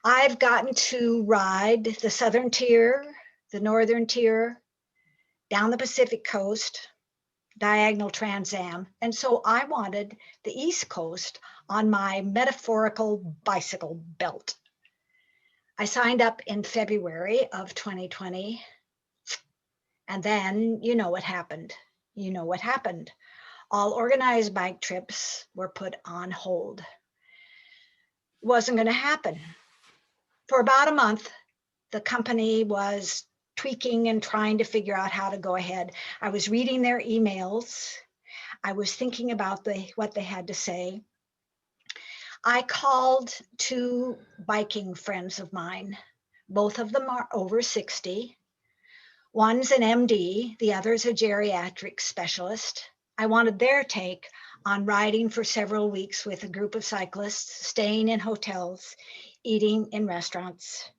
I've gotten to ride the Southern Tier, the Northern Tier, down the Pacific Coast, diagonal Trans Am. And so I wanted the East Coast on my metaphorical bicycle belt. I signed up in February of 2020. And then you know what happened. You know what happened. All organized bike trips were put on hold. It wasn't going to happen. For about a month, the company was tweaking and trying to figure out how to go ahead. I was reading their emails. I was thinking about what they had to say. I called two biking friends of mine. Both of them are over 60. One's an MD, the other's a geriatric specialist. I wanted their take on riding for several weeks with a group of cyclists, staying in hotels, eating in restaurants.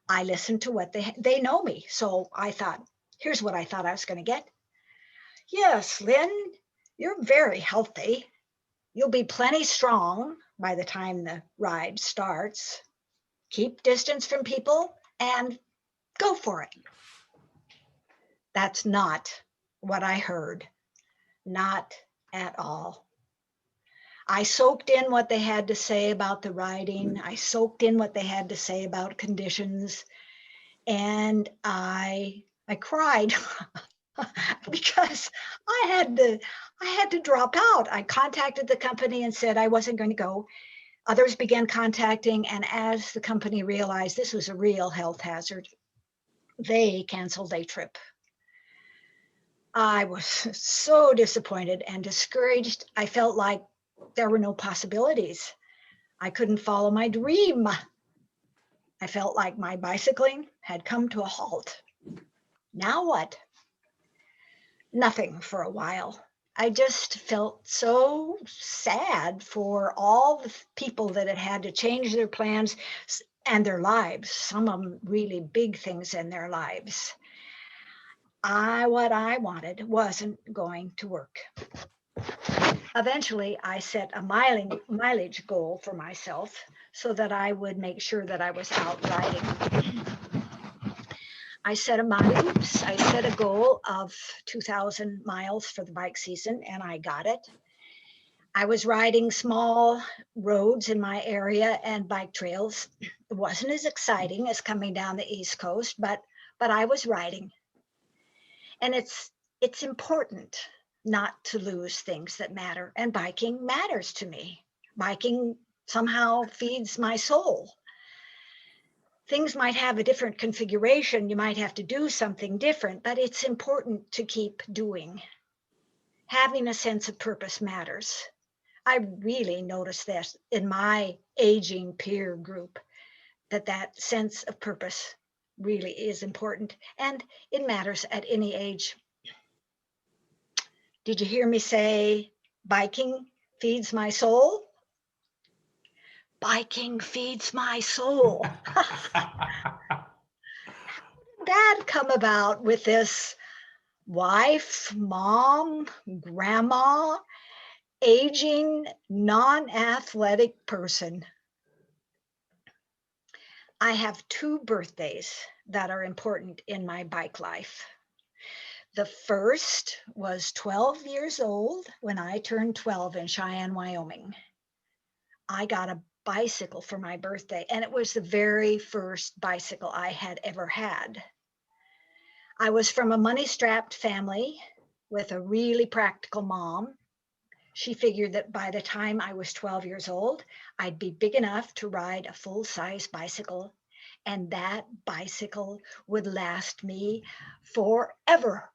I listened to what they know me. So I thought, here's what I thought I was going to get. Yes, Lynn, you're very healthy. You'll be plenty strong by the time the ride starts. Keep distance from people and go for it. That's not what I heard. Not at all. I soaked in what they had to say about the riding. I soaked in what they had to say about conditions. And I cried because I had to drop out. I contacted the company and said I wasn't going to go. Others began contacting, and as the company realized this was a real health hazard, they canceled a trip. I was so disappointed and discouraged. I felt like there were no possibilities. I couldn't follow my dream. I felt like my bicycling had come to a halt. Now what? Nothing for a while. I just felt so sad for all the people that had to change their plans and their lives, some of them really big things in their lives. What I wanted wasn't going to work. Eventually, I set a mileage goal for myself so that I would make sure that I was out riding. I set a goal of 2,000 miles for the bike season, and I got it. I was riding small roads in my area and bike trails. It wasn't as exciting as coming down the East Coast, but I was riding. And it's important not to lose things that matter. And biking matters to me. Biking somehow feeds my soul. Things might have a different configuration. You might have to do something different, but it's important to keep doing. Having a sense of purpose matters. I really noticed this in my aging peer group, that sense of purpose really is important, and it matters at any age. Did you hear me say biking feeds my soul? Biking feeds my soul. How did that come about with this wife, mom, grandma, aging, non-athletic person? I have two birthdays that are important in my bike life. The first was 12 years old when I turned 12 in Cheyenne, Wyoming. I got a bicycle for my birthday, and it was the very first bicycle I had ever had. I was from a money-strapped family with a really practical mom. She figured that by the time I was 12 years old, I'd be big enough to ride a full-size bicycle, and that bicycle would last me forever.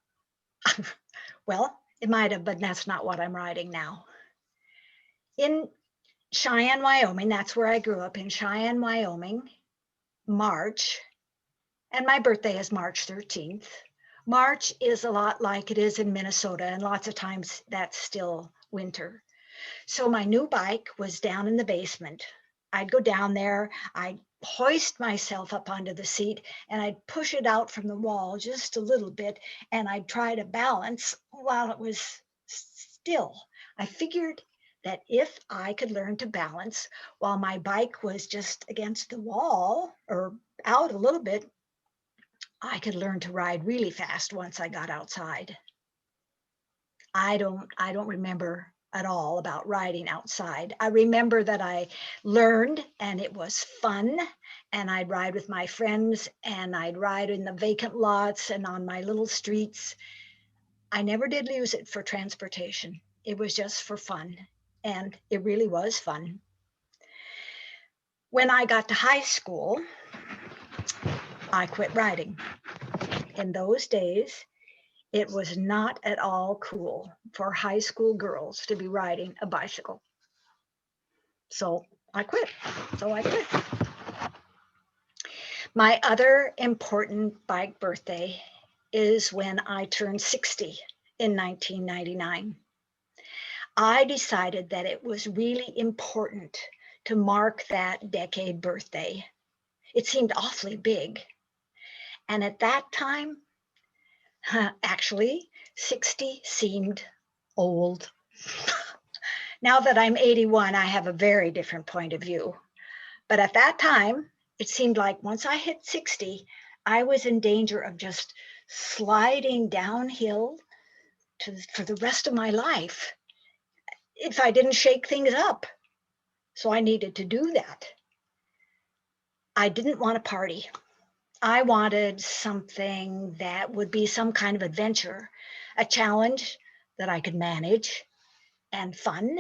Well, it might have, but that's not what I'm riding now. In Cheyenne, Wyoming, that's where I grew up, in Cheyenne, Wyoming, March, and my birthday is March 13th. March is a lot like it is in Minnesota, and lots of times that's still winter. So my new bike was down in the basement. I'd go down there, I'd hoist myself up onto the seat, and I'd push it out from the wall just a little bit, and I'd try to balance while it was still. I figured that if I could learn to balance while my bike was just against the wall or out a little bit, I could learn to ride really fast once I got outside. I don't remember at all about riding outside. I remember that I learned and it was fun, and I'd ride with my friends and I'd ride in the vacant lots and on my little streets. I never did use it for transportation. It was just for fun, and it really was fun. When I got to high school, I quit riding. In those days, it was not at all cool for high school girls to be riding a bicycle. So I quit. My other important bike birthday is when I turned 60 in 1999. I decided that it was really important to mark that decade birthday. It seemed awfully big. And at that time, actually, 60 seemed old. Now that I'm 81, I have a very different point of view. But at that time, it seemed like once I hit 60, I was in danger of just sliding downhill for the rest of my life if I didn't shake things up. So I needed to do that. I didn't want a party. I wanted something that would be some kind of adventure, a challenge that I could manage and fun,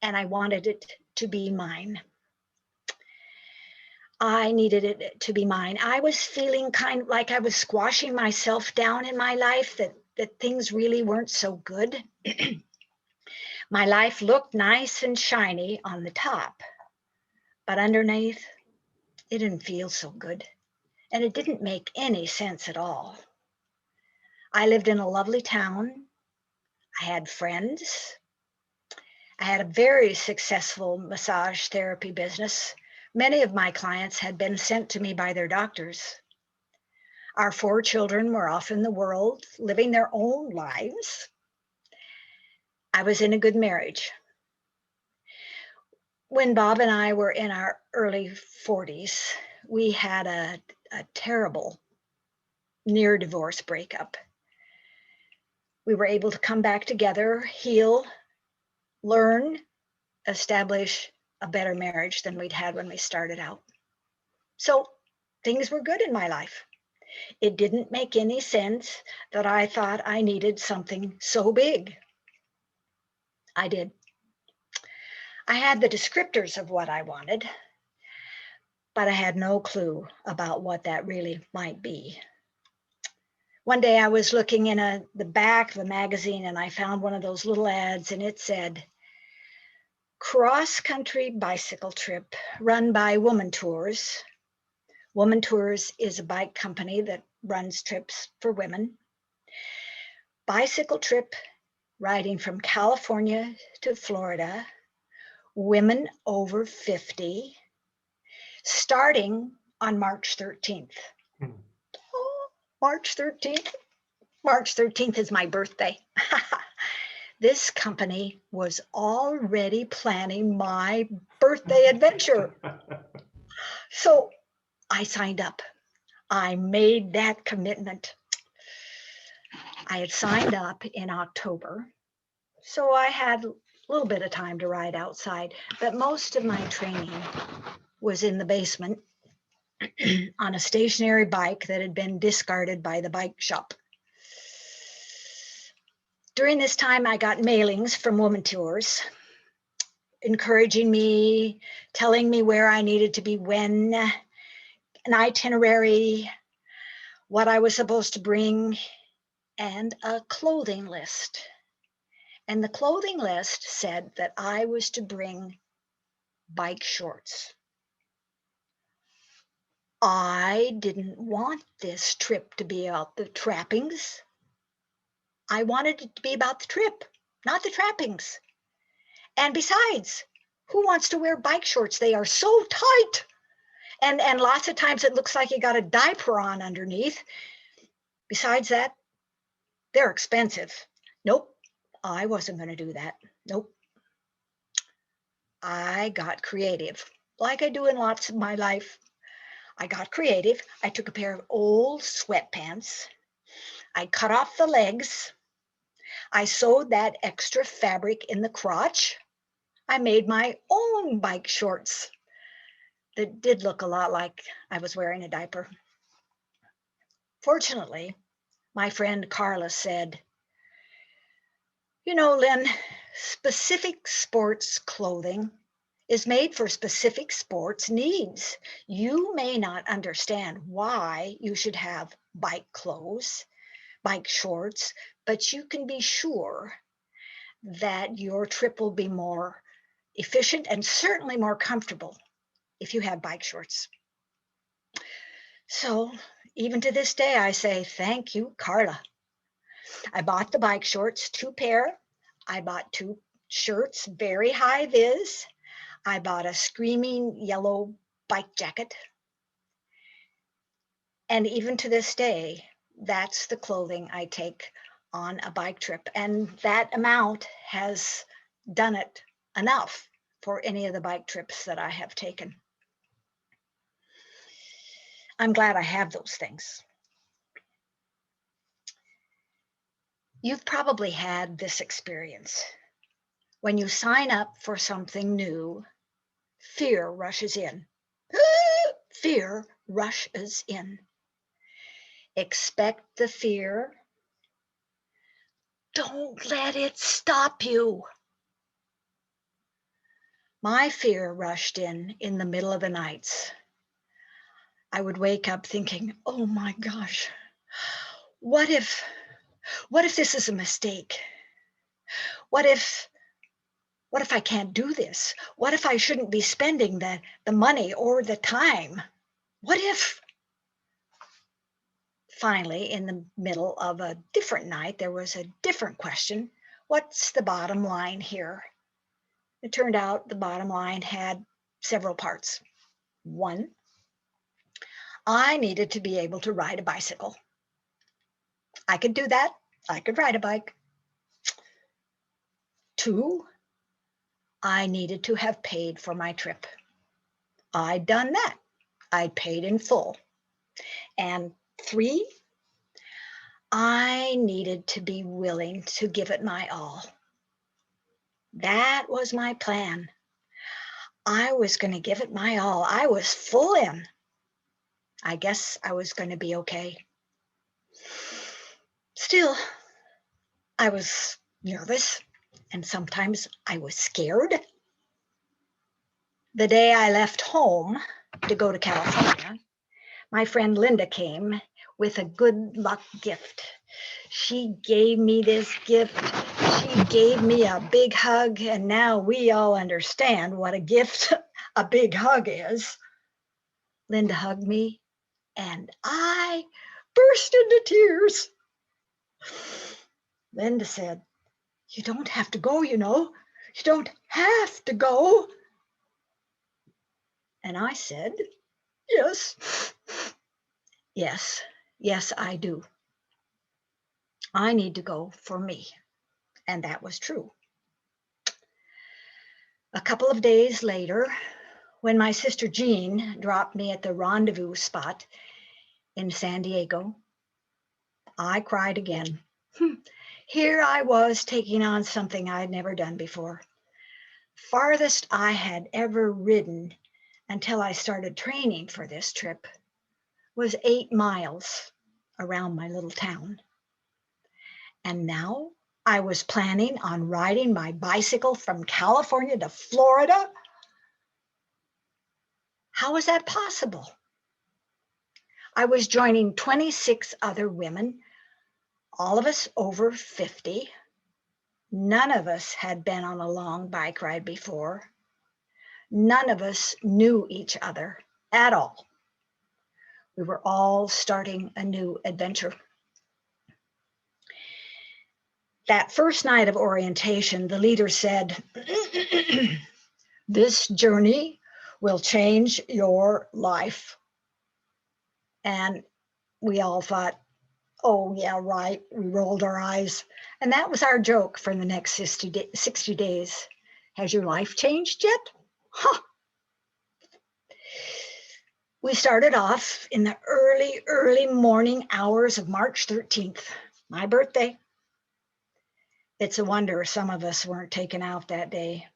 and I wanted it to be mine. I needed it to be mine. I was feeling kind of like I was squashing myself down in my life, that things really weren't so good. My life looked nice and shiny on the top, but underneath, it didn't feel so good, and it didn't make any sense at all. I lived in a lovely town. I had friends. I had a very successful massage therapy business. Many of my clients had been sent to me by their doctors. Our 4 children were off in the world, living their own lives. I was in a good marriage. When Bob and I were in our early 40s, we had a terrible near divorce breakup. We were able to come back together, heal, learn, establish a better marriage than we'd had when we started out. So things were good in my life. It didn't make any sense that I thought I needed something so big. I did. I had the descriptors of what I wanted, but I had no clue about what that really might be. One day I was looking in the back of a magazine and I found one of those little ads, and it said, cross-country bicycle trip run by Woman Tours. Woman Tours is a bike company that runs trips for women. Bicycle trip riding from California to Florida, women over 50, starting on March 13th. Oh, March 13th. March 13th is my birthday. This company was already planning my birthday adventure. So I signed up. I made that commitment. I had signed up in October, so I had a little bit of time to ride outside, but most of my training was in the basement on a stationary bike that had been discarded by the bike shop. During this time, I got mailings from Woman Tours, encouraging me, telling me where I needed to be when, an itinerary, what I was supposed to bring, and a clothing list. And the clothing list said that I was to bring bike shorts. I didn't want this trip to be about the trappings. I wanted it to be about the trip, not the trappings. And besides, who wants to wear bike shorts? They are so tight. And lots of times it looks like you got a diaper on underneath. Besides that, they're expensive. Nope, I wasn't going to do that. Nope. I got creative, like I do in lots of my life. I got creative. I took a pair of old sweatpants. I cut off the legs. I sewed that extra fabric in the crotch. I made my own bike shorts that did look a lot like I was wearing a diaper. Fortunately, my friend Carla said, "You know, Lynn, specific sports clothing is made for specific sports needs. You may not understand why you should have bike clothes, bike shorts, but you can be sure that your trip will be more efficient and certainly more comfortable if you have bike shorts." So even to this day, I say, thank you, Carla. I bought the bike shorts, 2 pair. I bought 2 shirts, very high vis. I bought a screaming yellow bike jacket. And even to this day, that's the clothing I take on a bike trip. And that amount has done it enough for any of the bike trips that I have taken. I'm glad I have those things. You've probably had this experience. When you sign up for something new, fear rushes in. Fear rushes in. Expect the fear. Don't let it stop you. My fear rushed in the middle of the nights. I would wake up thinking, oh my gosh, what if this is a mistake? What if I can't do this? What if I shouldn't be spending the money or the time? What if? Finally, in the middle of a different night, there was a different question. What's the bottom line here? It turned out the bottom line had several parts. 1, I needed to be able to ride a bicycle. I could do that. I could ride a bike. 2, I needed to have paid for my trip. I'd done that. I'd paid in full. And 3, I needed to be willing to give it my all. That was my plan. I was going to give it my all. I was full in. I guess I was going to be okay. Still, I was nervous, and sometimes I was scared. The day I left home to go to California, my friend Linda came with a good luck gift. She gave me this gift. She gave me a big hug, and now we all understand what a gift a big hug is. Linda hugged me, and I burst into tears. Linda said, "You don't have to go, you know. You don't have to go." And I said, "Yes, yes, I do. I need to go for me." And that was true. A couple of days later, when my sister Jean dropped me at the rendezvous spot in San Diego, I cried again. Here I was taking on something I'd never done before. Farthest I had ever ridden until I started training for this trip was 8 miles around my little town. And now I was planning on riding my bicycle from California to Florida. How was that possible? I was joining 26 other women, all of us over 50. None of us had been on a long bike ride before. None of us knew each other at all. We were all starting a new adventure. That first night of orientation, the leader said, "This journey will change your life." And we all thought, oh, yeah, right. We rolled our eyes. And that was our joke for the next 60 days. Has your life changed yet? Huh. We started off in the early, early morning hours of March 13th, my birthday. It's a wonder some of us weren't taken out that day.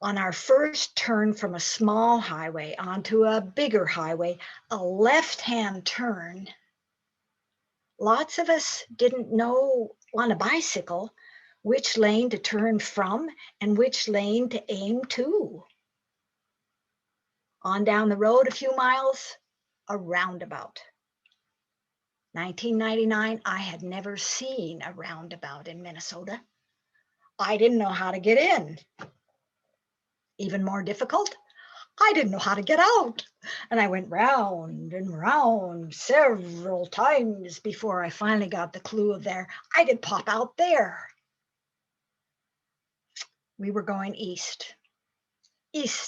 On our first turn from a small highway onto a bigger highway, a left-hand turn, lots of us didn't know on a bicycle which lane to turn from and which lane to aim to. On down the road a few miles, a roundabout. 1999, I had never seen a roundabout in Minnesota. I didn't know how to get in. Even more difficult, I didn't know how to get out. And I went round and round several times before I finally got the clue of there. I could pop out there. We were going east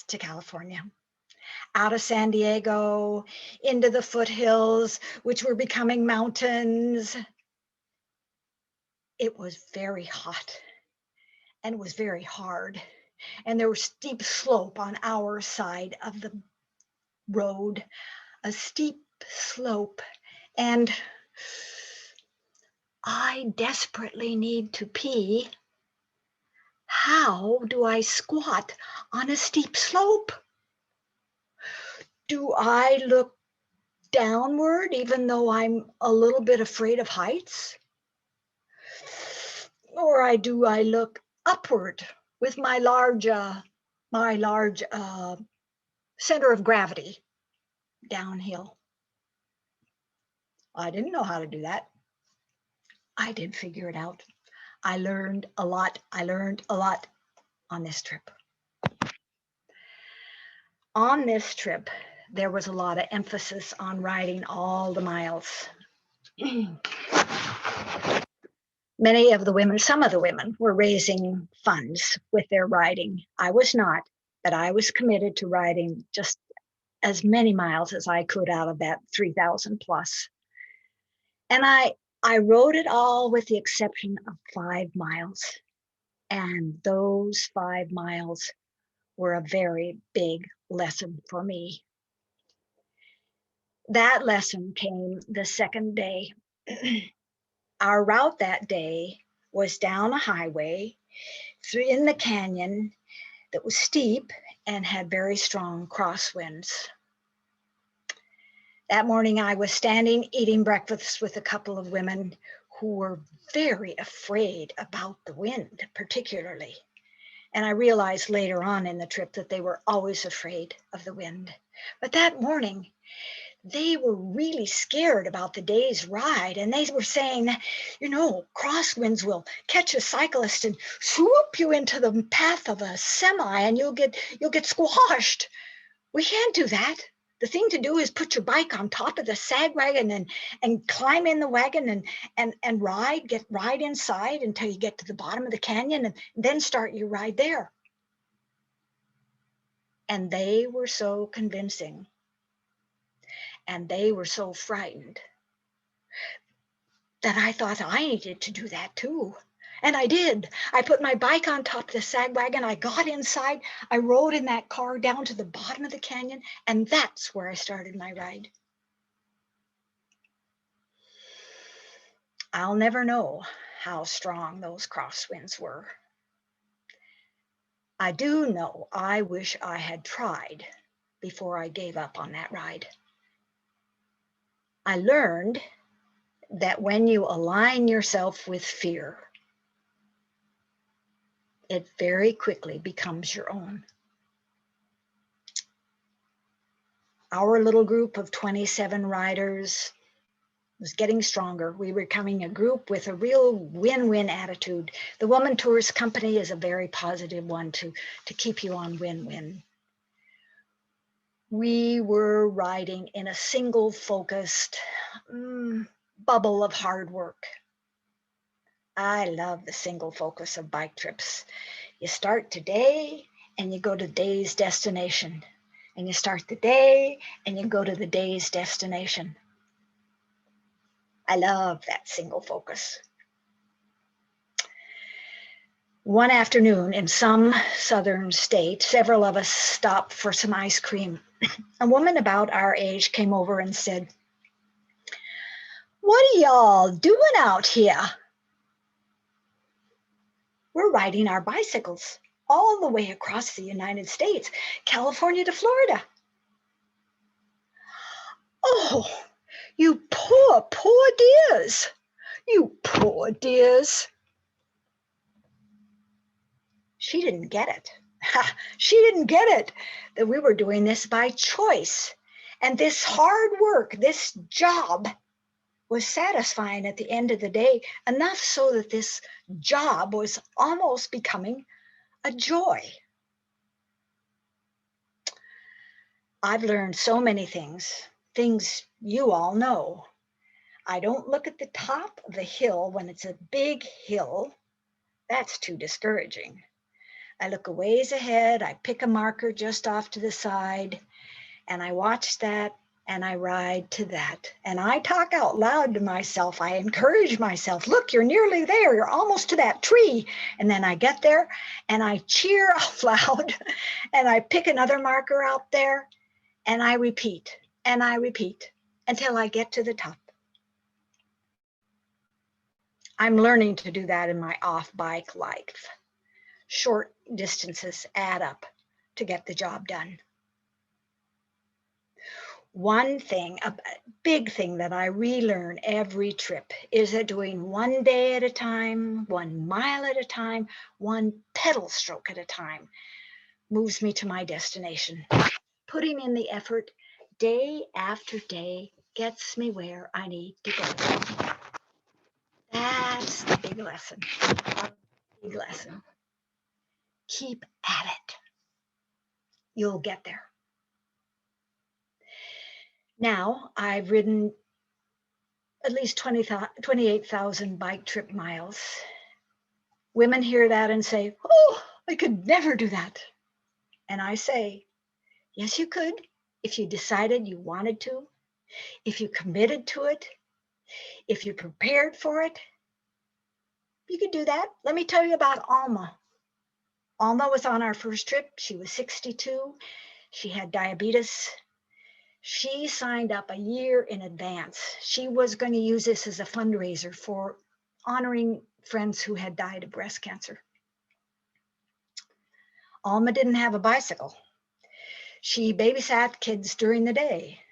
to California, out of San Diego, into the foothills, which were becoming mountains. It was very hot and it was very hard. And there was steep slope on our side of the road, a steep slope. And I desperately need to pee. How do I squat on a steep slope? Do I look downward even though I'm a little bit afraid of heights? Or do I look upward with my large center of gravity downhill? I didn't know how to do that. I did figure it out. I learned a lot. I learned a lot on this trip. On this trip, there was a lot of emphasis on riding all the miles. Many of the women, some of the women, were raising funds with their riding. I was not, but I was committed to riding just as many miles as I could out of that 3,000 plus. And I rode it all with the exception of 5 miles. And those 5 miles were a very big lesson for me. That lesson came the second day. Our route that day was down a highway in the canyon that was steep and had very strong crosswinds. That morning I was standing eating breakfast with a couple of women who were very afraid about the wind, particularly. And I realized later on in the trip that they were always afraid of the wind. But that morning, they were really scared about the day's ride. And they were saying, you know, crosswinds will catch a cyclist and swoop you into the path of a semi and you'll get squashed. We can't do that. The thing to do is put your bike on top of the sag wagon and climb in the wagon and ride inside until you get to the bottom of the canyon and then start your ride there. And they were so convincing. And they were so frightened that I thought I needed to do that too. And I did. I put my bike on top of the sag wagon. I got inside. I rode in that car down to the bottom of the canyon. And that's where I started my ride. I'll never know how strong those crosswinds were. I do know I wish I had tried before I gave up on that ride. I learned that when you align yourself with fear, it very quickly becomes your own. Our little group of 27 riders was getting stronger. We were becoming a group with a real win-win attitude. The Woman Tourist Company is a very positive one to keep you on win-win. We were riding in a single focused bubble of hard work. I love the single focus of bike trips. You start today and you go to the day's destination. And you start the day and you go to the day's destination. I love that single focus. One afternoon in some southern state, several of us stopped for some ice cream. A woman about our age came over and said, "What are y'all doing out here?" "We're riding our bicycles all the way across the United States, California to Florida." "Oh, you poor, poor dears. You poor dears." She didn't get it. She didn't get it that we were doing this by choice. And this hard work, this job was satisfying at the end of the day, enough so that this job was almost becoming a joy. I've learned so many things you all know. I don't look at the top of the hill when it's a big hill. That's too discouraging. I look a ways ahead, I pick a marker just off to the side, and I watch that and I ride to that. And I talk out loud to myself. I encourage myself. "Look, you're nearly there. You're almost to that tree." And then I get there and I cheer out loud and I pick another marker out there and I repeat until I get to the top. I'm learning to do that in my off-bike life. Short distances add up to get the job done. One thing, a big thing that I relearn every trip is that doing one day at a time, 1 mile at a time, one pedal stroke at a time moves me to my destination. Putting in the effort day after day gets me where I need to go. That's the big lesson. Big lesson. Keep at it. You'll get there. Now, I've ridden at least 28,000 bike trip miles. Women hear that and say, "Oh, I could never do that." And I say, yes, you could if you decided you wanted to, if you committed to it, if you prepared for it. You could do that. Let me tell you about Alma. Alma was on our first trip. She was 62. She had diabetes. She signed up a year in advance. She was going to use this as a fundraiser for honoring friends who had died of breast cancer. Alma didn't have a bicycle. She babysat kids during the day.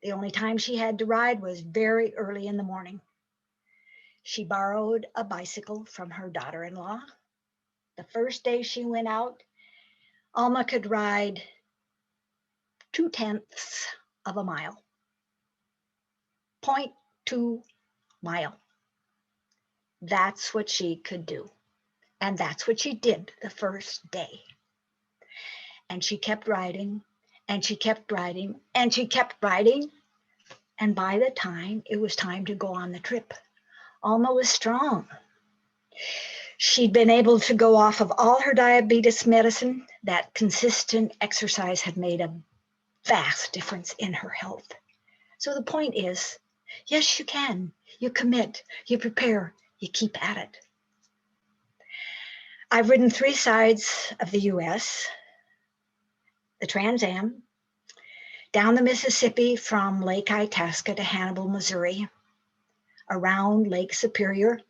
The only time she had to ride was very early in the morning. She borrowed a bicycle from her daughter-in-law. The first day she went out, Alma could ride 0.2 of a mile. 0.2 mile. That's what she could do. And that's what she did the first day. And she kept riding, and she kept riding, and she kept riding. And by the time it was time to go on the trip, Alma was strong. She'd been able to go off of all her diabetes medicine. That consistent exercise had made a vast difference in her health. So the point is, yes, you can. You commit, you prepare, you keep at it. I've ridden 3 sides of the US, the Trans Am, down the Mississippi from Lake Itasca to Hannibal, Missouri, around Lake Superior,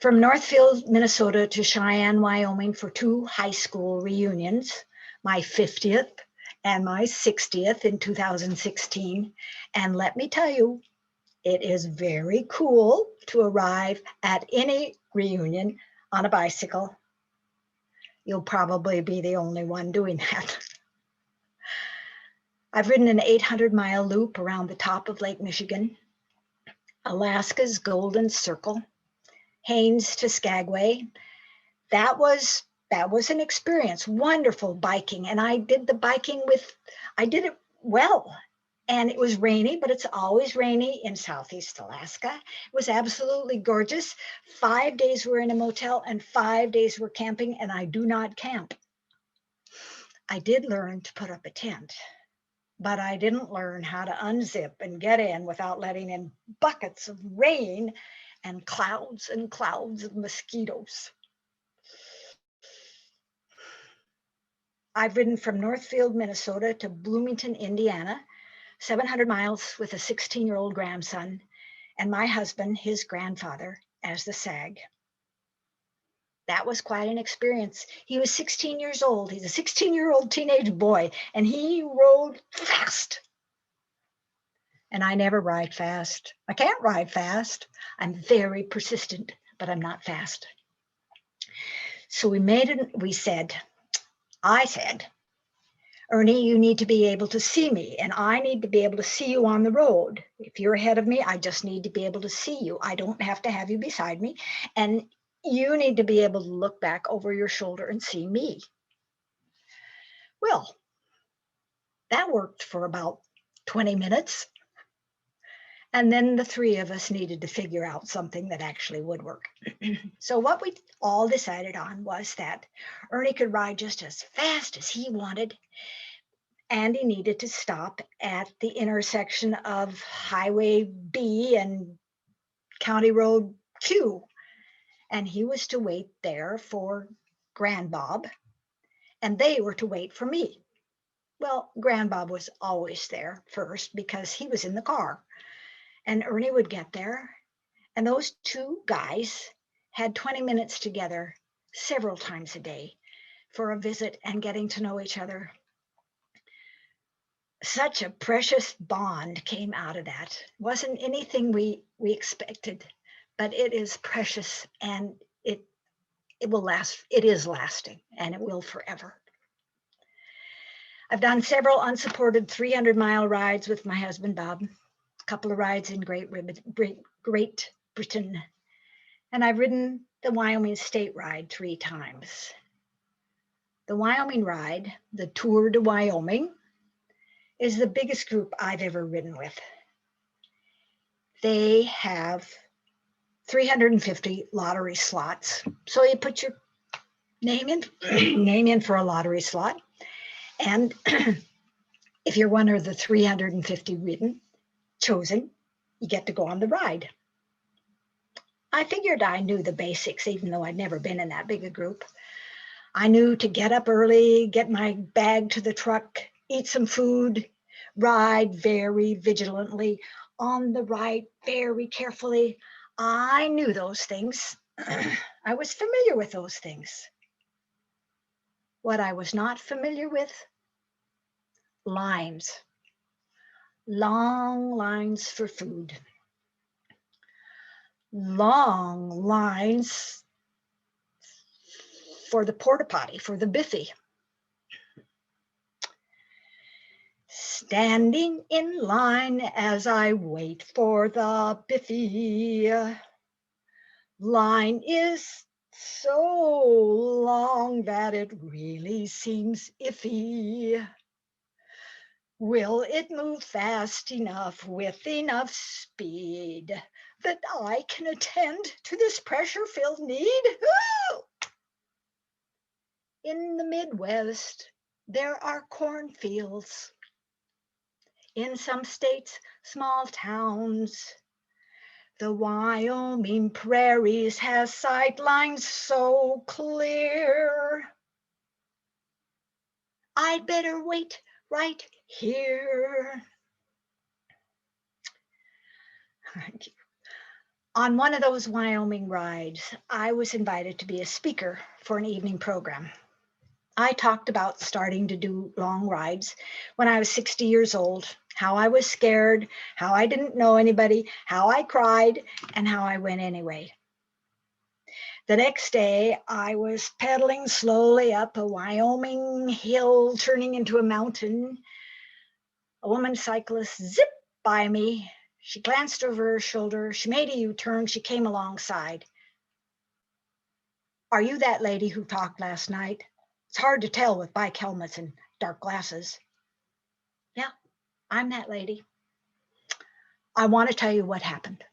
from Northfield, Minnesota to Cheyenne, Wyoming for 2 high school reunions, my 50th and my 60th in 2016. And let me tell you, it is very cool to arrive at any reunion on a bicycle. You'll probably be the only one doing that. I've ridden an 800-mile loop around the top of Lake Michigan, Alaska's Golden Circle, Haines to Skagway. That was an experience, wonderful biking. And I did it well. And it was rainy, but it's always rainy in Southeast Alaska. It was absolutely gorgeous. 5 days we're in a motel and 5 days we're camping, and I do not camp. I did learn to put up a tent, but I didn't learn how to unzip and get in without letting in buckets of rain and clouds of mosquitoes. I've ridden from Northfield, Minnesota to Bloomington, Indiana, 700 miles with a 16-year-old grandson and my husband, his grandfather, as the SAG. That was quite an experience. He was 16 years old. He's a 16-year-old teenage boy, and he rode fast. And I never ride fast. I can't ride fast. I'm very persistent, but I'm not fast. So I said, Ernie, you need to be able to see me, and I need to be able to see you on the road. If you're ahead of me, I just need to be able to see you. I don't have to have you beside me. And you need to be able to look back over your shoulder and see me. Well, that worked for about 20 minutes. And then the three of us needed to figure out something that actually would work. So what we all decided on was that Ernie could ride just as fast as he wanted, and he needed to stop at the intersection of Highway B and County Road Q. And he was to wait there for Grandbob, and they were to wait for me. Well, Grandbob was always there first because he was in the car. And Ernie would get there, and those two guys had 20 minutes together several times a day for a visit and getting to know each other. Such a precious bond came out of that. It wasn't anything we expected, but it is precious, and it will last. It is lasting, and it will forever. I've done several unsupported 300-mile rides with my husband, Bob, a couple of rides in Great Britain, and I've ridden the Wyoming State Ride 3 times. The Wyoming Ride, the Tour de Wyoming, is the biggest group I've ever ridden with. They have 350 lottery slots. So you put your name in for a lottery slot. And if you're one of the 350 chosen, you get to go on the ride. I figured I knew the basics, even though I'd never been in that big a group. I knew to get up early, get my bag to the truck, eat some food, ride very vigilantly, on the ride very carefully. I knew those things. I was familiar with those things. What I was not familiar with, lines. Long lines for food. Long lines for the porta potty, for the biffy. Standing in line as I wait for the biffy. Line is so long that it really seems iffy. Will it move fast enough with enough speed that I can attend to this pressure-filled need? Ooh! In the Midwest, there are cornfields. In some states, small towns. The Wyoming prairies has sight lines so clear. I'd better wait right here. On one of those Wyoming rides, I was invited to be a speaker for an evening program. I talked about starting to do long rides when I was 60 years old, how I was scared, how I didn't know anybody, how I cried, and how I went anyway. The next day, I was pedaling slowly up a Wyoming hill, turning into a mountain. A woman cyclist zipped by me. She glanced over her shoulder. She made a U-turn. She came alongside. Are you that lady who talked last night? It's hard to tell with bike helmets and dark glasses. Yeah, I'm that lady. I want to tell you what happened.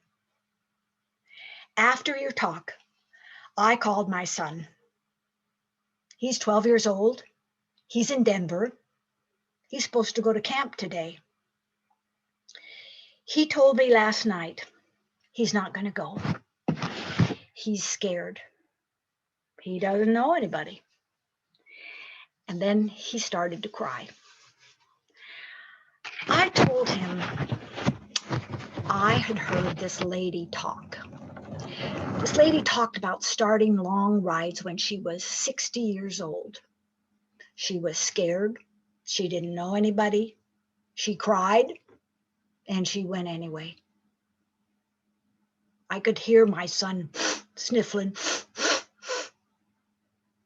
After your talk, I called my son. He's 12 years old. He's in Denver. He's supposed to go to camp today. He told me last night he's not going to go. He's scared. He doesn't know anybody. And then he started to cry. I told him I had heard this lady talk. This lady talked about starting long rides when she was 60 years old. She was scared. She didn't know anybody. She cried, and she went anyway. I could hear my son sniffling.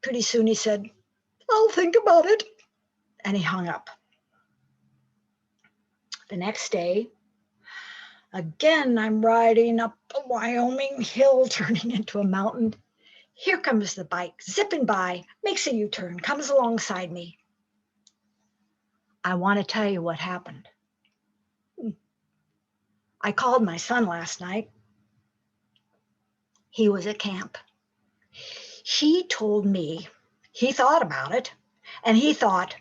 Pretty soon he said, "I'll think about it." And he hung up. The next day, again, I'm riding up a Wyoming hill, turning into a mountain. Here comes the bike, zipping by, makes a U-turn, comes alongside me. I want to tell you what happened. I called my son last night. He was at camp. He told me he thought about it, and he thought,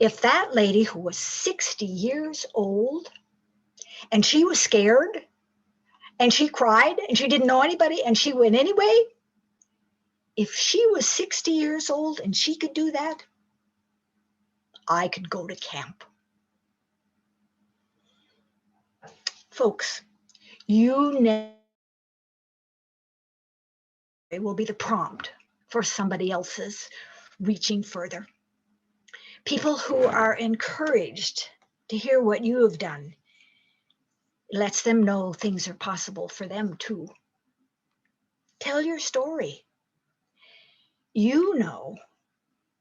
if that lady who was 60 years old and she was scared and she cried and she didn't know anybody and she went anyway, if she was 60 years old and she could do that, I could go to camp. Folks, you never will be the prompt for somebody else's reaching further. People who are encouraged to hear what you have done, lets them know things are possible for them too. Tell your story. You know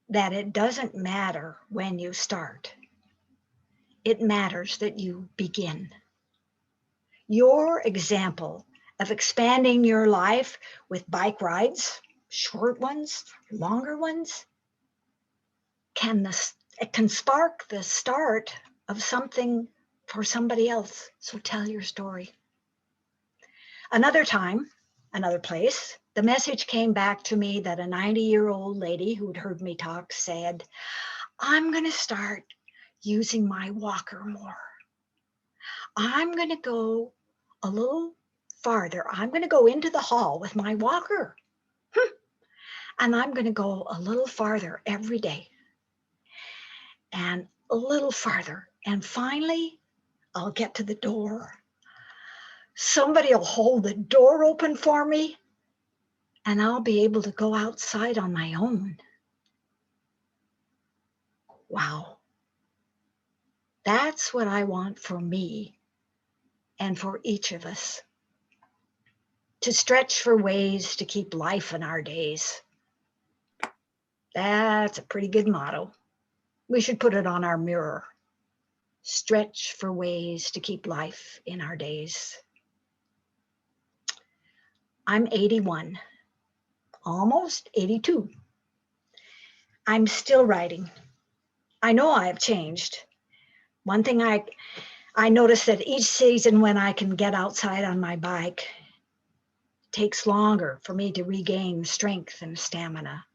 that it doesn't matter when you start. It matters that you begin. Your example of expanding your life with bike rides, short ones, longer ones, it can spark the start of something for somebody else. So tell your story. Another time, another place, the message came back to me that a 90-year-old lady who'd heard me talk said, "I'm going to start using my walker more. I'm going to go a little farther. I'm going to go into the hall with my walker. And I'm going to go a little farther every day. And a little farther. And finally, I'll get to the door. Somebody will hold the door open for me, and I'll be able to go outside on my own." Wow. That's what I want for me and for each of us. To stretch for ways to keep life in our days. That's a pretty good motto. We should put it on our mirror. Stretch for ways to keep life in our days. I'm 81, almost 82. I'm still riding. I know I have changed. One thing I notice that each season when I can get outside on my bike, it takes longer for me to regain strength and stamina.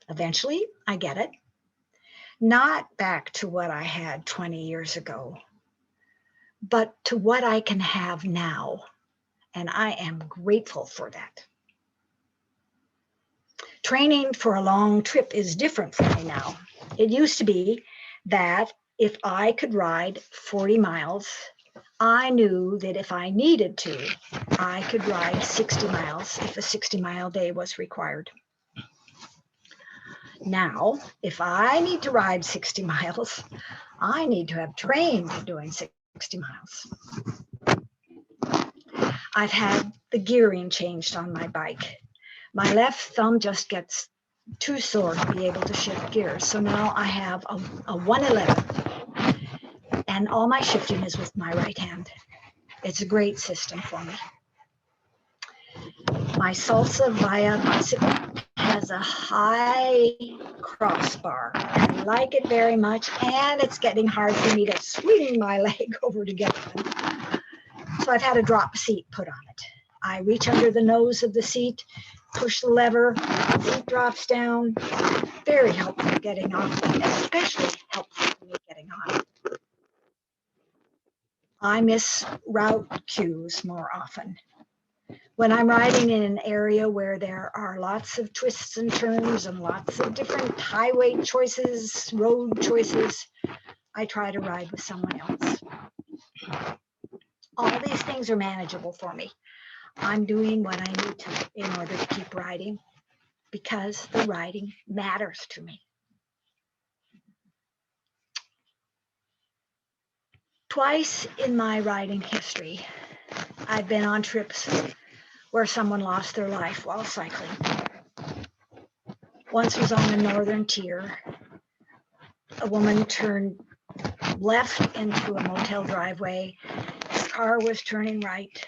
Eventually, I get it. Not back to what I had 20 years ago, but to what I can have now. And I am grateful for that. Training for a long trip is different for me now. It used to be that if I could ride 40 miles, I knew that if I needed to, I could ride 60 miles if a 60-mile day was required. Now, if I need to ride 60 miles, I need to have trained doing 60 miles. I've had the gearing changed on my bike. My left thumb just gets too sore to be able to shift gears. So now I have a 111, and all my shifting is with my right hand. It's a great system for me. My Salsa Via bicycle has a high crossbar. I like it very much, and it's getting hard for me to swing my leg over to get them. So I've had a drop seat put on it. I reach under the nose of the seat, push the lever, the seat drops down. Very helpful getting off, especially helpful for me getting on. I miss route cues more often. When I'm riding in an area where there are lots of twists and turns and lots of different highway choices, road choices, I try to ride with someone else. All these things are manageable for me. I'm doing what I need to in order to keep riding because the riding matters to me. Twice in my riding history, I've been on trips where someone lost their life while cycling. Once was on the northern tier. A woman turned left into a motel driveway. His car was turning right.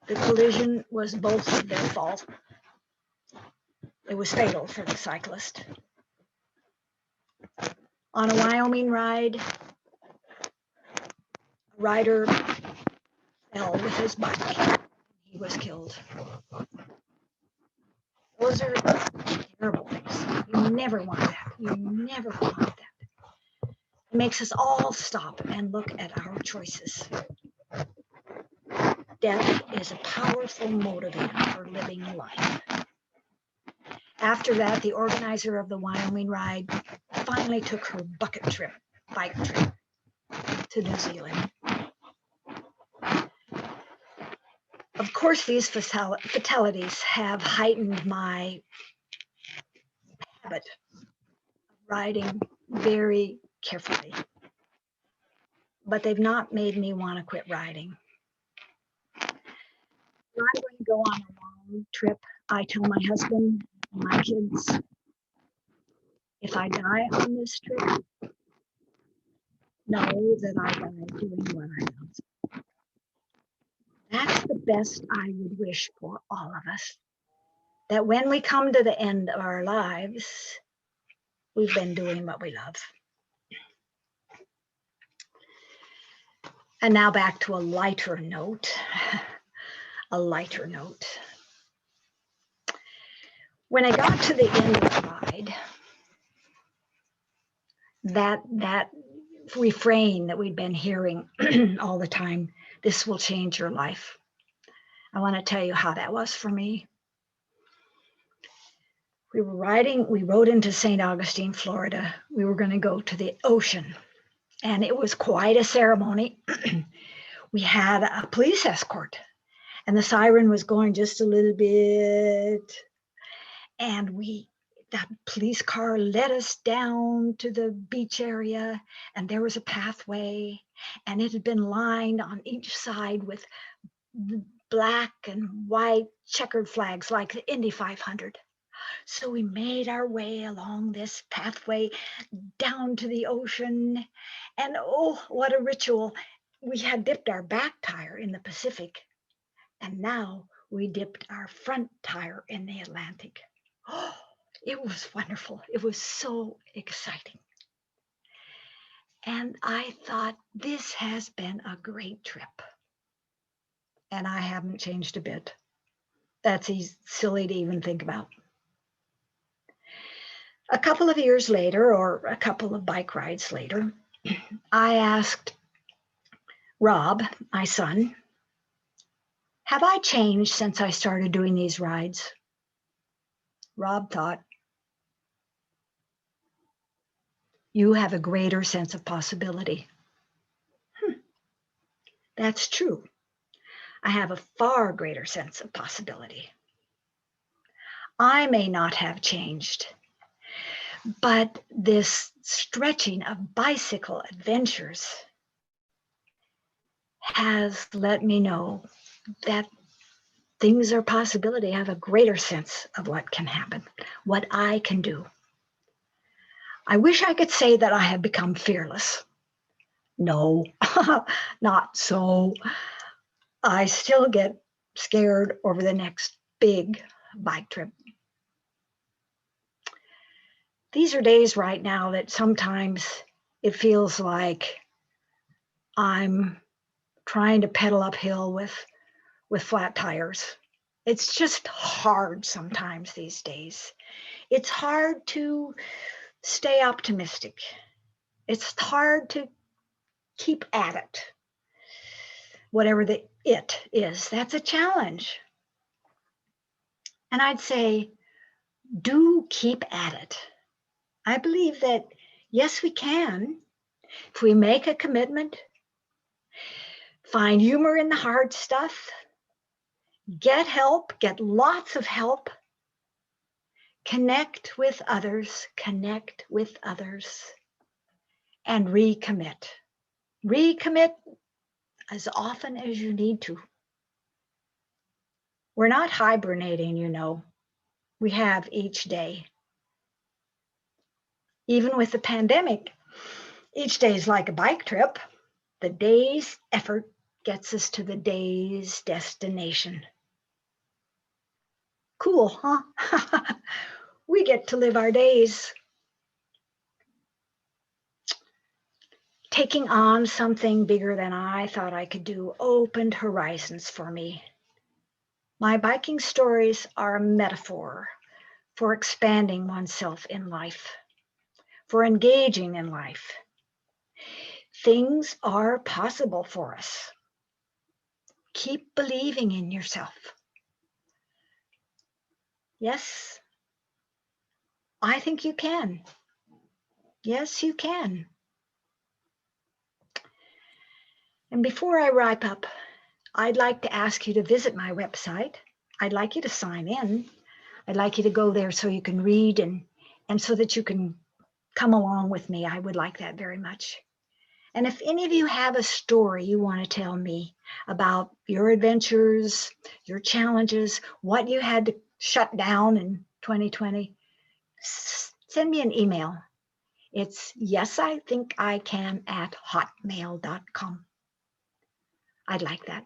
The collision was both of their fault. It was fatal for the cyclist. On a Wyoming ride, a rider fell with his bike. He was killed. Those are terrible things. You never want that. You never want that. It makes us all stop and look at our choices. Death is a powerful motivator for living life. After that, the organizer of the Wyoming ride finally took her bike trip to New Zealand. Of course, these fatalities have heightened my habit of riding very carefully, but they've not made me want to quit riding. When I'm going to go on a long trip, I tell my husband and my kids, if I die on this trip, know that I died doing what I love. That's the best I would wish for all of us. That when we come to the end of our lives, we've been doing what we love. And now back to a lighter note. A lighter note. When I got to the end of the ride, that refrain that we'd been hearing all the time, this will change your life. I want to tell you how that was for me. We rode into St. Augustine, Florida. We were going to go to the ocean, and it was quite a ceremony. We had a police escort, and the siren was going just a little bit. And that police car led us down to the beach area, and there was a pathway, and it had been lined on each side with black and white checkered flags like the Indy 500. So we made our way along this pathway down to the ocean, and oh, what a ritual. We had dipped our back tire in the Pacific, and now we dipped our front tire in the Atlantic. Oh, it was wonderful. It was so exciting. And I thought, this has been a great trip. And I haven't changed a bit. That's silly to even think about. A couple of years later, or a couple of bike rides later, I asked Rob, my son, have I changed since I started doing these rides? Rob thought, you have a greater sense of possibility. That's true. I have a far greater sense of possibility. I may not have changed, but this stretching of bicycle adventures has let me know that things are possibility. I have a greater sense of what can happen, what I can do. I wish I could say that I have become fearless. No, not so. I still get scared over the next big bike trip. These are days right now that sometimes it feels like I'm trying to pedal uphill with flat tires. It's just hard sometimes these days. It's hard to stay optimistic. It's hard to keep at it. whatever the it is. That's a challenge. And I'd say, do keep at it. I believe that, yes, we can. If we make a commitment, find humor in the hard stuff, get help, get lots of help, connect with others, and recommit. Recommit as often as you need to. We're not hibernating, you know. We have each day. Even with the pandemic, each day is like a bike trip. The day's effort gets us to the day's destination. Cool, huh? We get to live our days. Taking on something bigger than I thought I could do opened horizons for me. My biking stories are a metaphor for expanding oneself in life, for engaging in life. Things are possible for us. Keep believing in yourself. Yes, I think you can. Yes, you can. And before I wrap up, I'd like to ask you to visit my website. I'd like you to sign in. I'd like you to go there so you can read and so that you can come along with me. I would like that very much. And if any of you have a story you want to tell me about your adventures, your challenges, what you had to shut down in 2020, send me an email. It's yesithinkican@hotmail.com. I'd like that.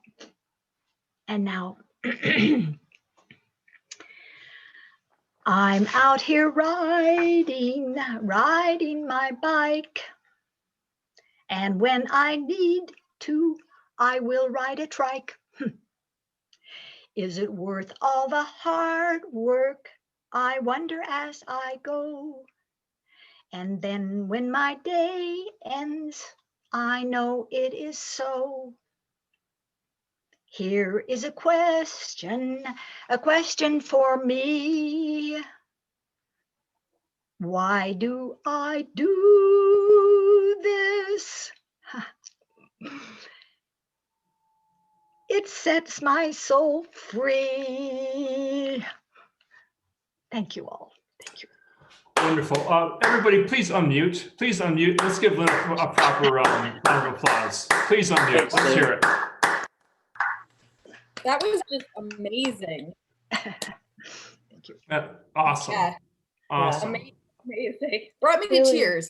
And now I'm out here riding my bike. And when I need to, I will ride a trike. Is it worth all the hard work? I wonder as I go. And then when my day ends, I know it is so. Here is a question for me. Why do I do this? It sets my soul free. Thank you all. Thank you. Wonderful. Everybody, please unmute. Please unmute. Let's give Lynn a proper round of applause. Please unmute. Let's hear it. That was just amazing. Thank you. Awesome. Yeah. Awesome. Amazing. Brought me to Really? tears.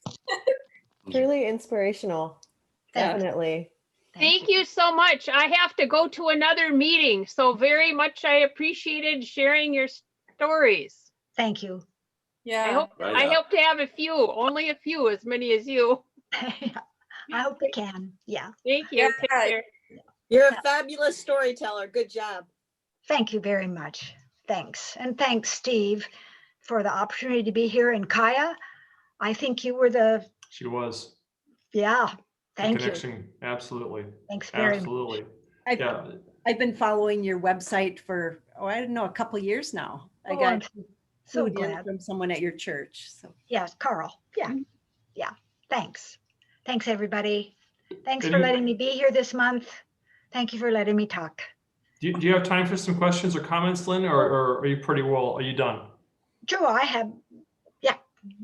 Truly inspirational. Definitely. Thank you so much. I have to go to another meeting, so very much I appreciated sharing your stories. Thank you. Yeah. I hope to have a few, only a few, as many as you. I hope you can. Yeah. Thank you. Yeah. Take care. You're a fabulous storyteller. Good job. Thank you very much. Thanks. And thanks, Steve, for the opportunity to be here. And Kaya, I think you were the, She was. yeah, The thank you. connection. Absolutely. Thanks very much. Absolutely. Yeah. I've been following your website for, I don't know, a couple of years now. I Oh, I'm got so clued in glad. from someone at your church. So Yes, Carl. Yeah. Mhm. Yeah. Thanks. Thanks, everybody. Thanks for Any- letting me be here this month. Thank you for letting me talk. Do you have time for some questions or comments, Lynn, or are you pretty well? Are you done? Joe, I have, yeah.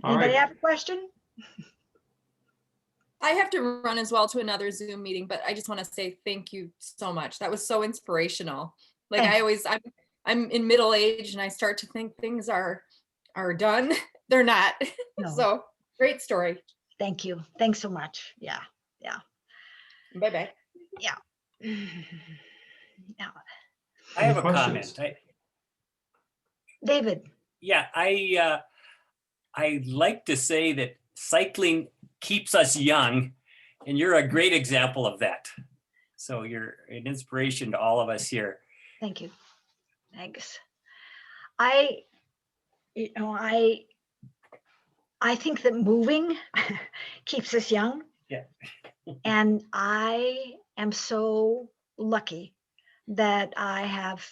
All Anybody right. have a question? I have to run as well to another Zoom meeting, but I just want to say thank you so much. That was so inspirational. Like Thank I always, I'm in middle age and I start to think things are done. They're not. No. So great story. Thank you. Thanks so much. Yeah. Bye-bye. Yeah. Yeah. I have Any a questions? comment. David. Yeah, I like to say that cycling keeps us young, and you're a great example of that. So you're an inspiration to all of us here. Thank you. Thanks. I think that moving keeps us young. Yeah. And I am so lucky that I have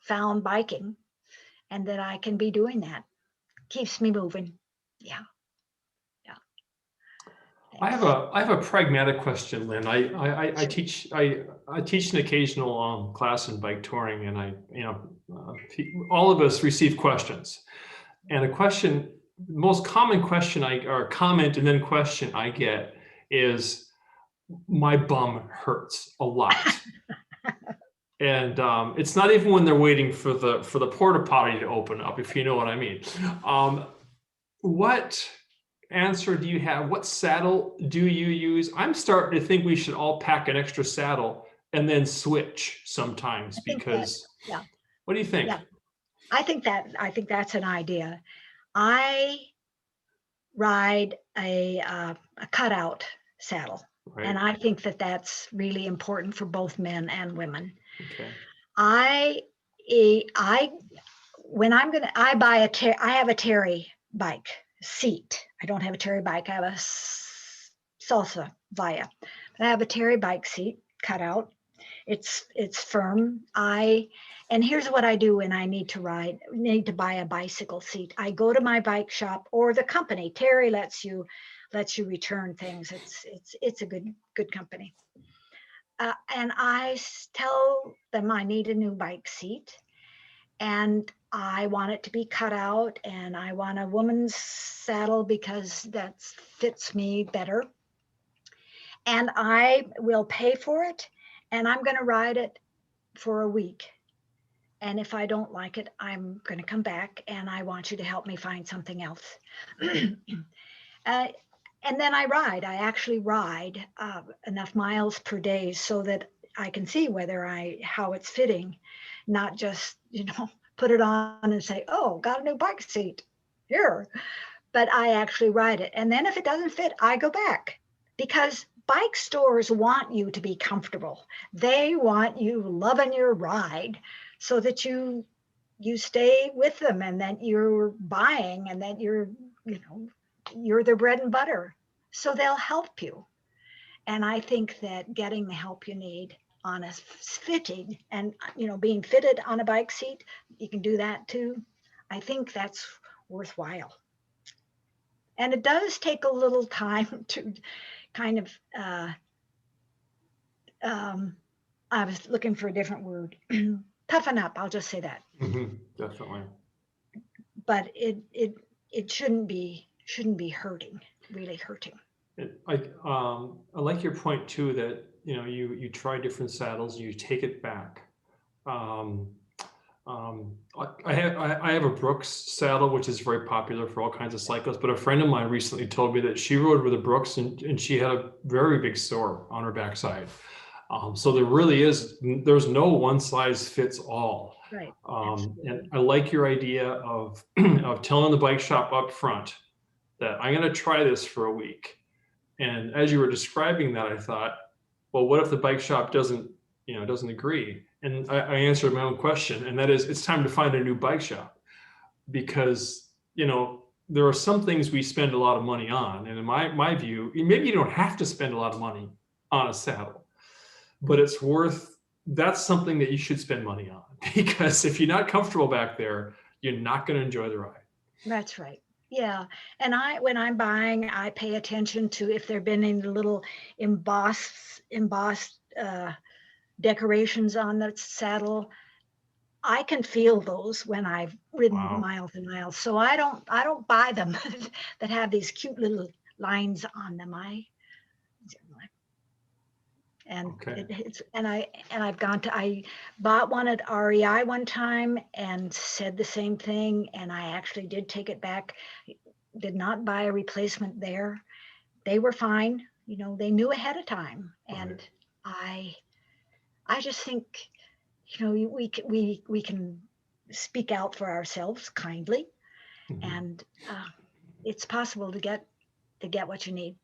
found biking and that I can be doing that. Keeps me moving. Yeah. I have a pragmatic question, Lynn. I teach an occasional class in bike touring, and all of us receive questions. And most common question or comment and then question I get is, my bum hurts a lot. And it's not even when they're waiting for the porta potty to open up, if you know what I mean. What answer do you have? What saddle do you use? I'm starting to think we should all pack an extra saddle and then switch sometimes, because yeah. What do you think? Yeah. I think that's an idea. I ride a cutout saddle, Right. and I think that that's really important for both men and women. Okay. I have a Terry bike seat. I don't have a Terry bike. I have a Salsa Via, but I have a Terry bike seat cut out. It's firm. And here's what I do when I need to buy a bicycle seat. I go to my bike shop or the company. Terry lets you return things. It's a good company. And I tell them I need a new bike seat, and I want it to be cut out, and I want a woman's saddle because that fits me better. And I will pay for it, and I'm going to ride it for a week. And if I don't like it, I'm going to come back, and I want you to help me find something else. And then I actually ride enough miles per day so that I can see how it's fitting, not just, put it on and say, oh, got a new bike seat here. But I actually ride it. And then if it doesn't fit, I go back, because bike stores want you to be comfortable. They want you loving your ride so that you stay with them, and that you're buying, and that you're their bread and butter. So they'll help you. And I think that getting the help you need on a fitting and, being fitted on a bike seat, you can do that too. I think that's worthwhile. And it does take a little time to kind of, I was looking for a different word, toughen up. I'll just say that. Definitely. But it shouldn't be really hurting. I like your point too, that you try different saddles, you take it back. I have a Brooks saddle, which is very popular for all kinds of cyclists, but a friend of mine recently told me that she rode with a Brooks and she had a very big sore on her backside. So there's no one size fits all. Right. And I like your idea of telling the bike shop up front that I'm going to try this for a week. And as you were describing that, I thought, well, what if the bike shop doesn't agree? And I answered my own question, and that is, it's time to find a new bike shop, because, there are some things we spend a lot of money on. And in my view, maybe you don't have to spend a lot of money on a saddle, but that's something that you should spend money on, because if you're not comfortable back there, you're not going to enjoy the ride. That's right. Yeah. And when I'm buying, I pay attention to if there've been any little embossed decorations on the saddle. I can feel those when I've ridden miles and miles. So I don't buy them that have these cute little lines on them. I bought one at REI one time and said the same thing, and I actually did take it back. Did not buy a replacement there. They were fine. They knew ahead of time. And I just think, we can speak out for ourselves kindly, and it's possible to get what you need.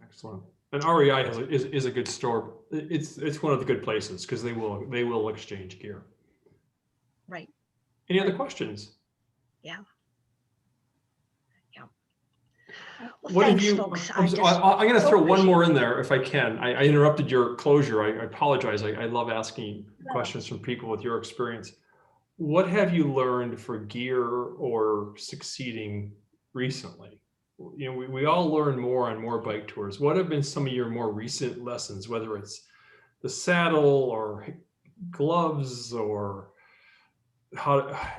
Excellent. And REI is a good store. It's one of the good places, because they will exchange gear. Right. Any other questions? Yeah. Well, What have thanks, you, folks. I'm I just going to so throw one appreciate more in there if I can. I interrupted your closure. I apologize. I love asking questions from people with your experience. What have you learned for gear or succeeding recently? You know, we all learn more on more bike tours. What have been some of your more recent lessons, whether it's the saddle or gloves or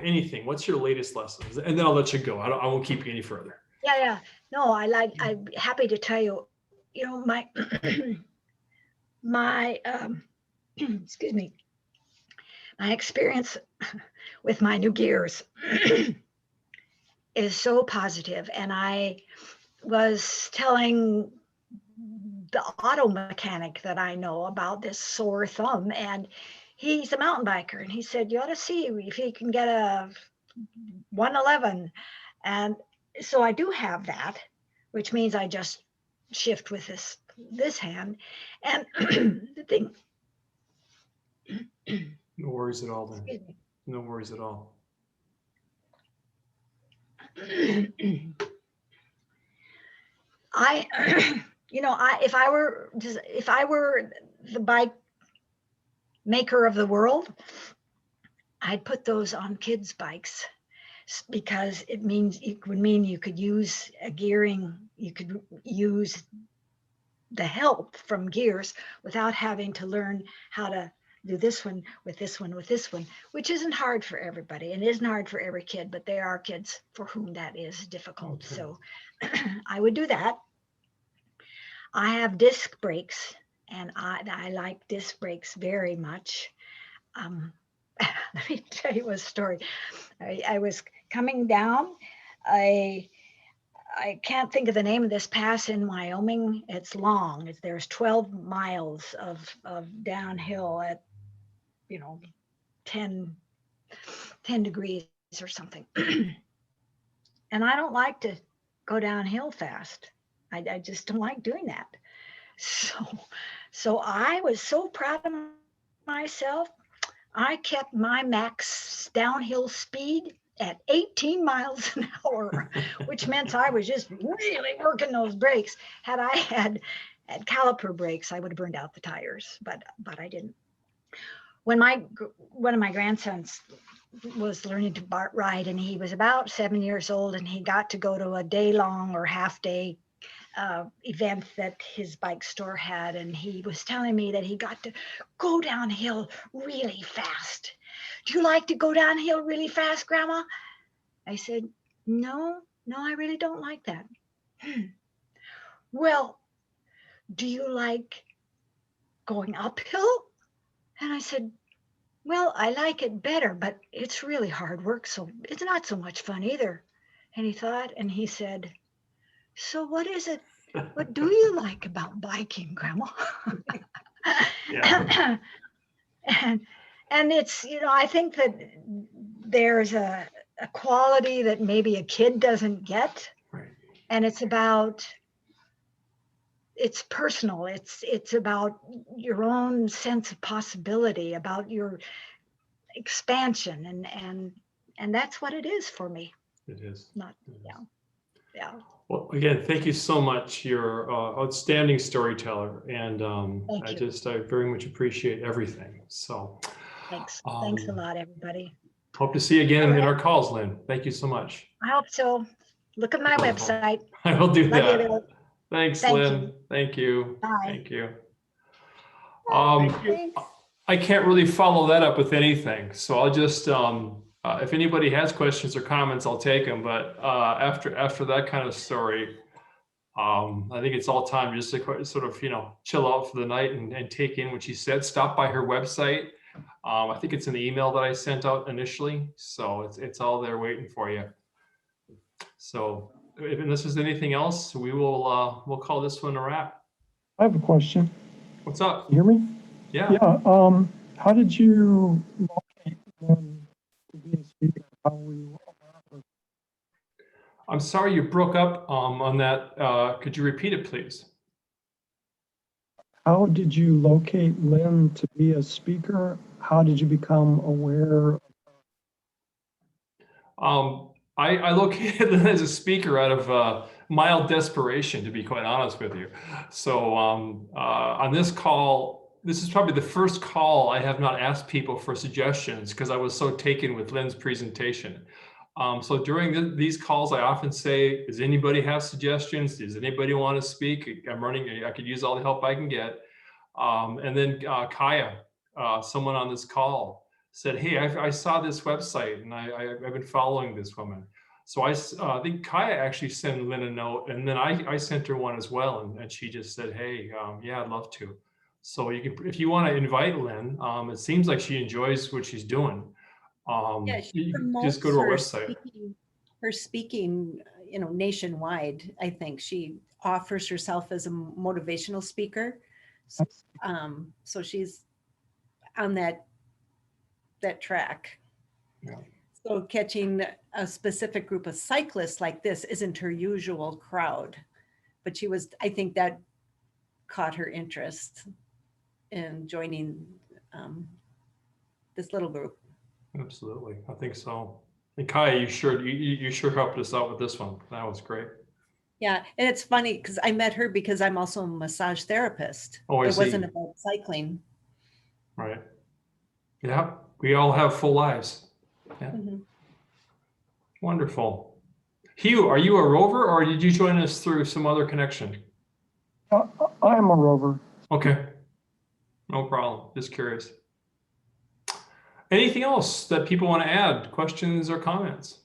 anything? What's your latest lessons? And then I'll let you go. I won't keep you any further. Yeah. No, I'm happy to tell you, you know, my, my, excuse me, my experience with my new gears is so positive. And I was telling the auto mechanic that I know about this sore thumb, and he's a mountain biker, and he said, you ought to see if he can get a 111. And so I do have that, which means I just shift with this hand. And the thing, No worries at all then. excuse me. No worries at all. You know, if I were the bike maker of the world, I'd put those on kids' bikes because it would mean you could use a gearing, you could use the help from gears without having to learn how to do this one with this one with this one, which isn't hard for everybody and isn't hard for every kid, but there are kids for whom that is difficult. Okay. So I would do that. I have disc brakes, and I like disc brakes very much. Let me tell you a story. I was coming down. I can't think of the name of this pass in Wyoming. It's long. There's 12 miles of downhill at, you know, 10 degrees or something. And I don't like to go downhill fast. I just don't like doing that. So I was so proud of myself. I kept my max downhill speed at 18 miles an hour, which meant I was just really working those brakes. Had I had caliper brakes, I would have burned out the tires, but I didn't. When one of my grandsons was learning to ride, and he was about 7 years old, and he got to go to a day-long or half-day event that his bike store had, and he was telling me that he got to go downhill really fast. Do you like to go downhill really fast, Grandma? I said, no, I really don't like that. Well, do you like going uphill? And I said, well, I like it better, but it's really hard work, so it's not so much fun either. And he thought, and he said, so what is it? What do you like about biking, Grandma? Yeah. And it's, you know, I think that there's a quality that maybe a kid doesn't get. Right. And it's personal. It's about your own sense of possibility, about your expansion. And that's what it is for me. It is. Not, It is. yeah. Well, again, thank you so much. You're outstanding storyteller, and Thank you. I very much appreciate everything. So Thanks a lot, everybody. hope to see you again All in right. our calls, Lynn. Thank you so much. I hope so. Look at my website. I will do Love you, that. Bill. Thanks, Thank Lynn. you. Thank you. Bye. Thank you. Thanks. I can't really follow that up with anything, so I'll just if anybody has questions or comments, I'll take them. But after that kind of story, I think it's all time just to sort of, you know, chill out for the night and take in what she said. Stop by her website. I think it's an email that I sent out initially, so it's all there waiting for you. So unless there's anything else, we'll call this one a wrap. I have a question. What's up? You hear me? Yeah. Yeah. How did you locate them to be a speaker? How were you? I'm sorry you broke up on that. Could you repeat it, please? How did you locate Lynn to be a speaker? How did you become aware? I located Lynn as a speaker out of mild desperation, to be quite honest with you. So on this call, this is probably the first call I have not asked people for suggestions because I was so taken with Lin's presentation. So during these calls, I often say, does anybody have suggestions? Does anybody want to speak? I'm running, I could use all the help I can get. And then Kaya, someone on this call, said, hey, I saw this website and I've been following this woman. So I think Kaya actually sent Lynn a note, and then I sent her one as well, and she just said, hey, yeah, I'd love to. So you can, if you want to invite Lynn, it seems like she enjoys what she's doing. Yeah, she You promotes just go to our her website. speaking, nationwide. I think she offers herself as a motivational speaker. So she's on that track. Yeah. So catching a specific group of cyclists like this isn't her usual crowd, but I think that caught her interest in joining this little group. Absolutely, I think so. And Kaya, you sure helped us out with this one. That was great. Yeah, and it's funny because I met her because I'm also a massage therapist. Oh, I It see. wasn't about cycling. Right. Yeah, we all have full lives. Yeah. Mhm. Wonderful. Hugh, are you a rover or did you join us through some other connection? I am a rover. Okay, no problem. Just curious. Anything else that people want to add? Questions or comments?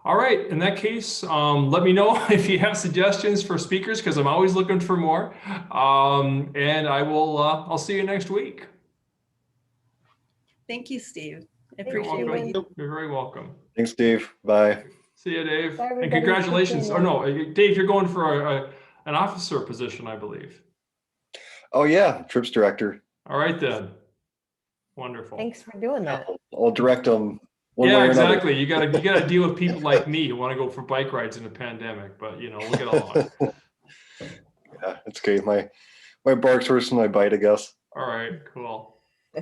All right, in that case, let me know if you have suggestions for speakers because I'm always looking for more. And I will, I'll see you next week. Thank you, Steve. I Thank You're appreciate welcome. what you. You're very welcome. Thanks, Steve. Bye. See you, Dave. Bye, And everybody. congratulations. Take Oh, care. no, Dave, you're going for an officer position, I believe. Oh yeah, trips director. All right, then. Wonderful. Thanks for doing that. I'll direct them one Yeah, way or another. exactly. You gotta deal with people like me who want to go for bike rides in a pandemic, but we'll get along. Yeah, it's okay. My bark's worse than my bite, I guess. All right, cool.